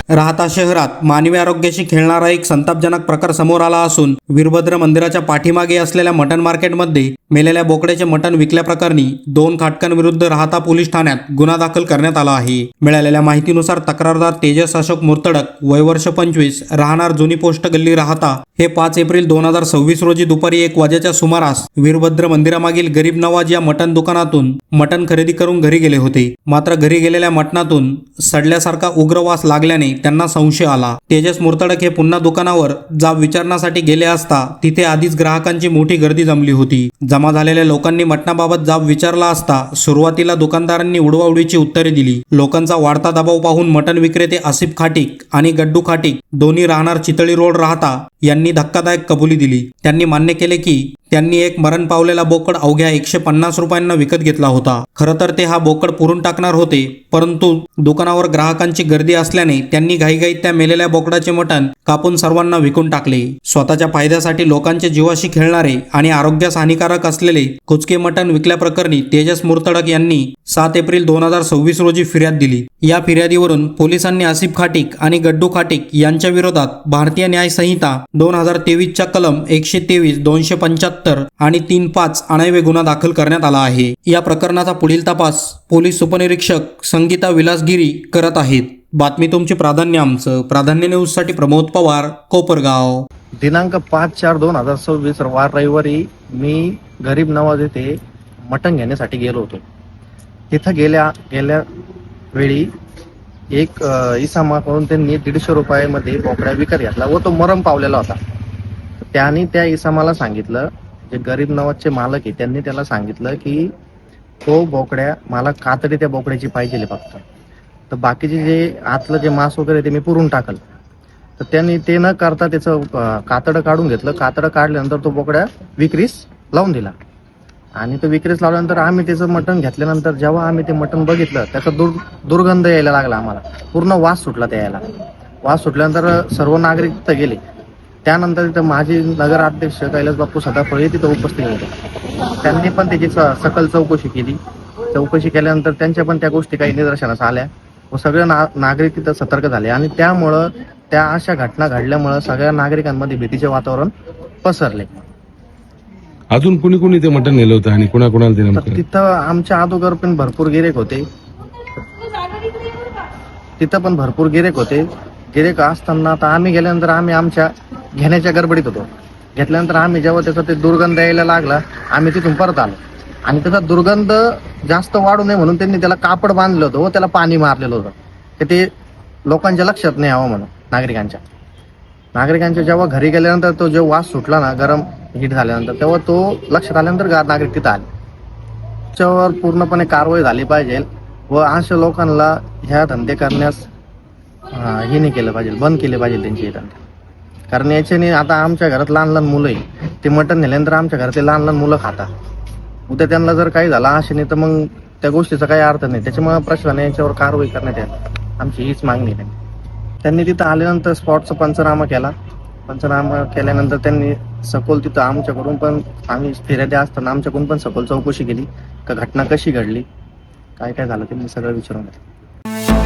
राहता शहरात मानवी आरोग्याशी खेळणारा एक संतापजनक प्रकार समोर आला असून वीरभद्र मंदिराच्या पाठीमागे असलेल्या मटण मार्केटमध्ये मेलेल्या बोकड्याचे मटण विकल्याप्रकरणी 2 खाटकांविरुद्ध राहता पोलीस ठाण्यात गुन्हा दाखल करण्यात आला आहे। मिळालेल्या माहितीनुसार तक्रारदार तेजस अशोक मुर्तडक वय वर्ष 25 राहणार जुनी पोस्ट गल्ली राहता हे 5 एप्रिल 2026 रोजी दुपारी 1 वाजेच्या सुमारास वीरभद्र मंदिरामागील गरीब नवाज या मटण दुकानातून मटण खरेदी करून घरी गेले होते। मात्र घरी गेलेल्या मटणातून सडल्यासारखा उग्र वास लागल्याने त्यांना संशय आला। तेजस मुर्तडक हे पुन्हा दुकानावर जाब विचारण्यासाठी गेले असता तिथे आधीच ग्राहकांची मोठी गर्दी जमली होती। जमा झालेल्या लोकांनी मटणाबाबत जाब विचारला असता सुरुवातीला दुकानदारांनी उडवाउडवीची उत्तरे दिली। लोकांचा वाढता दबाव पाहून मटण विक्रेते आसिफ खाटीक आणि गड्डू खाटीक दोन्ही राहणार चितळी रोड राहता यांनी धक्कादायक कबुली दिली। त्यांनी मान्य केले की त्यांनी एक मरण पावलेला बोकड अवघ्या 150 रुपयांना विकत घेतला होता। खरं तर ते हा बोकड पुरून टाकणार होते, परंतु दुकानावर ग्राहकांची गर्दी असल्याने त्यांनी घाईघाईत त्या मेलेल्या बोकडाचे मटण कापून सर्वांना विकून टाकले। स्वतःच्या फायद्यासाठी लोकांच्या जीवाशी खेळणारे आणि आरोग्यास हानिकारक असलेले कुचके मटण विकल्याप्रकरणी तेजस मुर्तडक यांनी 7 एप्रिल 2026 रोजी फिर्याद दिली। या फिर्यादीवरून पोलिसांनी आसिफ खाटीक आणि गड्डू खाटीक यांच्या विरोधात भारतीय न्याय संहिता 2023 च्या कलम 123, 275 आणि 35 अनैवे गुन्हा दाखल करण्यात आला आहे। या प्रकरणाचा पुढील तपास पोलीस उपनिरीक्षक संगीता विलासगिरी करत आहेत। बातमी तुमची, प्राधान्य आमचं। प्राधान्य न्यूज साठी प्रमोद पवार, कोपरगाव। दिनांक 5/4/2026 वार रविवारी मी गरीब नवाज येथे मटण घेण्यासाठी गेलो होतो। तिथं गेल्या वेळी एक इसमाकडून त्यांनी 150 रुपयामध्ये बोकड्या विकत घेतला व तो मरण पावलेला होता। त्याने त्या इसमाला सांगितलं, जे गरीब नवाजचे मालक आहे त्यांनी त्याला सांगितलं की तो बोकड्या मला कातडी त्या बोकड्याची पाहिजे फक्त, तर बाकीचे जे आतलं जे मांस वगैरे ते मी पुरून टाकल। तर त्यांनी ते न करता त्याचं कातडं काढून घेतलं। कातडं काढल्यानंतर तो बोकड्या विक्रीस लावून दिला आणि तो विक्रीस लावल्यानंतर आम्ही त्याचं मटण घेतल्यानंतर जेव्हा आम्ही ते मटण बघितलं त्याचा दुर्गंध यायला लागला। आम्हाला पूर्ण वास सुटला। त्याला वास सुटल्यानंतर सर्व नागरिक तिथं गेले। त्यानंतर तिथं माजी नगराध्यक्ष कैलास बापू सदाफळे तिथं उपस्थित होते। त्यांनी पण त्याची सकल चौकशी केली। चौकशी केल्यानंतर त्यांच्या पण त्या गोष्टी काही निदर्शनास आल्या व सगळे नागरिक तिथं सतर्क झाले आणि त्यामुळं त्या अशा घटना घडल्यामुळं सगळ्या नागरिकांमध्ये भीतीचे वातावरण पसरले। अजून कुणी कुणी ते मटण नेलं होतं आणि कुणाकुणाला ते नेमकं? तिथं आमच्या अगोदर पण भरपूर गिरेक होते। तिथं पण भरपूर गिरेक होते। गिरेक असताना आता आम्ही गेल्यानंतर आम्ही आमच्या घेण्याच्या गडबडीत होतो। घेतल्यानंतर आम्ही जेव्हा त्याचा ते दुर्गंध यायला लागला आम्ही तिथून परत आलो आणि त्याचा दुर्गंध जास्त वाढू नये म्हणून त्यांनी त्याला कापड बांधलं होतं व त्याला पाणी मारलेलं होतं। ते लोकांच्या लक्षात नाही यावं म्हणून नागरिकांच्या जेव्हा घरी गेल्यानंतर तो जो वास सुटला ना, गरम हीट झाल्यानंतर, तेव्हा तो लक्षात आल्यानंतर नागरिक तिथं आले। त्याच्यावर पूर्णपणे कारवाई झाली पाहिजे व अशा लोकांना ह्या धंदे करण्यास हे नाही केलं पाहिजे, बंद केले पाहिजे त्यांचे धंदे। कारण याच्याने आता आमच्या घरात लहान लहान मुलं आहे, ते मटण नेल्यानंतर आमच्या घरातले लहान लहान मुलं खातात। उद्या त्यांना जर काही झालं अशाने तर मग त्या गोष्टीचा काही अर्थ नाही। त्याच्यामुळे प्रशासनाने याच्यावर कारवाई करण्यात यावी, आमची हीच मागणी आहे। त्यांनी तिथं आल्यानंतर स्पॉटचा पंचनामा केला। पंचनामा केल्यानंतर त्यांनी सखोल तिथं आमच्याकडून पण, आम्ही फिर्यादी असताना आमच्याकडून पण सखोल चौकशी केली का घटना कशी घडली, काय काय झालं, त्यांनी सगळं विचारून घेतलं।